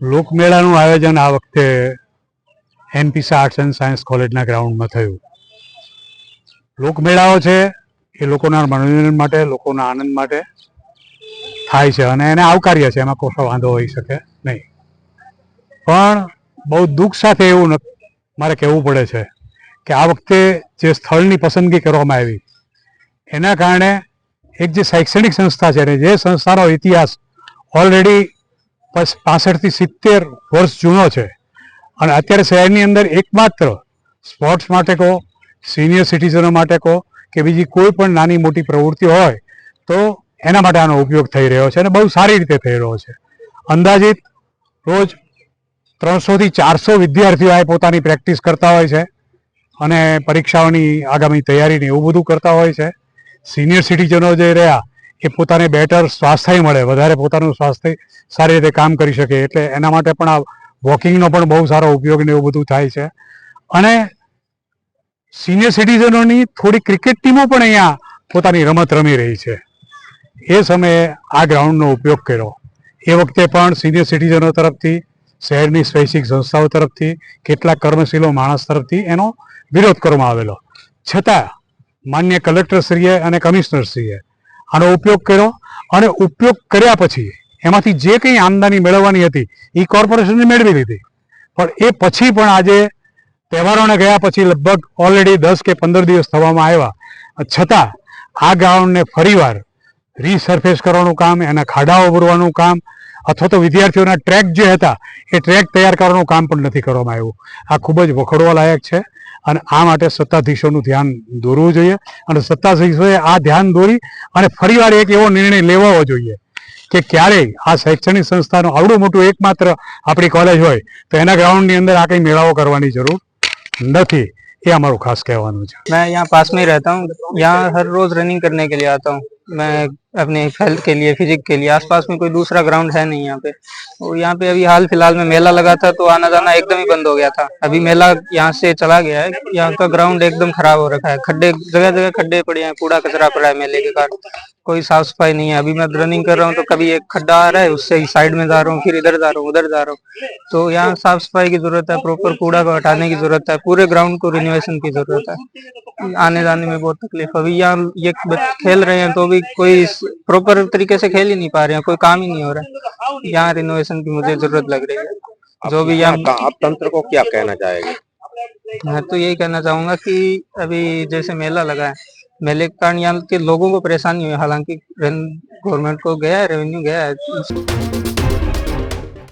લોકમેળાનું આયોજન આ વખતે એનપીસી આર્ટ્સ એન્ડ સાયન્સ કોલેજના ગ્રાઉન્ડમાં થયું. લોકમેળાઓ છે એ લોકોના મનોરંજન માટે, લોકોના આનંદ માટે થાય છે અને એને આવકાર્ય છે, એમાં કોઈ વાંધો હોઈ શકે નહીં. પણ બહુ દુઃખ સાથે એવું મારે કહેવું પડે છે કે આ વખતે જે સ્થળની પસંદગી કરવામાં આવી એના કારણે એક જે શૈક્ષણિક સંસ્થા છે ને, જે સંસ્થાનો ઇતિહાસ ઓલરેડી 65 થી 70 વર્ષ જૂનો છે અને અત્યારે શહેરની અંદર એકમાત્ર સ્પોર્ટ્સ માટે કહો, સિનિયર સિટીઝનો માટે કહો કે બીજી કોઈ પણ નાની મોટી પ્રવૃત્તિ હોય તો એના માટે આનો ઉપયોગ થઈ રહ્યો છે અને બહુ સારી રીતે થઈ રહ્યો છે. અંદાજિત રોજ 300 થી 400 વિદ્યાર્થીઓ આ પોતાની પ્રેક્ટિસ કરતા હોય છે અને પરીક્ષાઓની આગામી તૈયારીને એવું બધું કરતા હોય છે. સિનિયર સિટીઝનો જે રહ્યા એ પોતાને બેટર સ્વાસ્થ્ય મળે, વધારે પોતાનું સ્વાસ્થ્ય સારી રીતે કામ કરી શકે, એટલે એના માટે પણ આ વોકિંગનો પણ બહુ સારો ઉપયોગ ને એવું બધું થાય છે. અને સિનિયર સિટીઝનોની થોડી ક્રિકેટ ટીમો પણ અહીંયા પોતાની રમત રમી રહી છે. એ સમયે આ ગ્રાઉન્ડનો ઉપયોગ કર્યો. એ વખતે પણ સિનિયર સિટીઝનો તરફથી, શહેરની સ્વૈચ્છિક સંસ્થાઓ તરફથી, કેટલાક કર્મશીલો માણસ તરફથી એનો વિરોધ કરવામાં આવેલો. છતાં માન્ય કલેક્ટરશ્રીએ અને કમિશનરશ્રીએ આનો ઉપયોગ કર્યો અને ઉપયોગ કર્યા પછી એમાંથી જે કંઈ આમદની મેળવવાની હતી એ કોર્પોરેશને મેળવી લીધી. પણ એ પછી પણ આજે તહેવારોને ગયા પછી લગભગ ઓલરેડી 10 કે 15 દિવસ થવામાં આવ્યા, છતાં આ ગ્રાઉન્ડને ફરીવાર રીસર્ફેસ કરવાનું કામ, એના ખાડાઓ ભરવાનું કામ અથવા તો વિદ્યાર્થીઓના ટ્રેક જે હતા એ ટ્રેક તૈયાર કરવાનું કામ પણ નથી કરવામાં આવ્યું. આ ખૂબ જ વખોડવા લાયક છે અને આ માટે સત્તાધીશોનું ધ્યાન દોરવું જોઈએ અને સત્તાધીશોએ આ ધ્યાન દોરી અને ફરીવાર એક એવો નિર્ણય લેવો જોઈએ કે ક્યારેય આ શૈક્ષણિક સંસ્થાનું આવડું મોટું એકમાત્ર આપણી કોલેજ હોય તો એના ગ્રાઉન્ડની અંદર આ કંઈ મેળાઓ કરવાની જરૂર નથી. ये हमारा खास कहवाना है. मैं यहाँ पास में रहता हूँ, यहाँ हर रोज रनिंग करने के लिए आता हूँ मैं, अपने हेल्थ के लिए, फिजिक के लिए. आसपास में कोई दूसरा ग्राउंड है नहीं यहाँ पे. और यहाँ पे अभी हाल फिलहाल में मेला लगा था तो आना जाना एकदम ही बंद हो गया था. अभी मेला यहाँ से चला गया है. यहाँ का ग्राउंड एकदम खराब हो रखा है, खड्डे जगह जगह खड्डे पड़े हैं, कूड़ा कचरा पड़ा है मेले के कारण. कोई साफ सफाई नहीं है. अभी मैं रनिंग कर रहा हूँ तो कभी एक खड्डा आ रहा है, उससे साइड में जा रहा हूँ, फिर इधर जा रहा हूँ, उधर जा रहा हूँ. तो यहाँ साफ सफाई की जरूरत है, प्रॉपर कूड़ा को हटाने की जरूरत है, पूरे ग्राउंड को रिनोवेशन की जरूरत है. आने जाने में बहुत तकलीफ. अभी यहाँ ये खेल रहे हैं तो भी कोई प्रॉपर तरीके से खेल ही नहीं पा रहे हैं, कोई काम ही नहीं हो रहा है. यहाँ रिनोवेशन की मुझे जरूरत लग रही है. जो भी यहाँ आप तंत्र को क्या कहना चाहेंगे? मैं तो यही कहना चाहूंगा कि अभी जैसे मेला लगा है, मेले के कारण यहाँ के लोगों को परेशानी हुई. हालांकि गवर्नमेंट को गया है, रेवेन्यू गया है.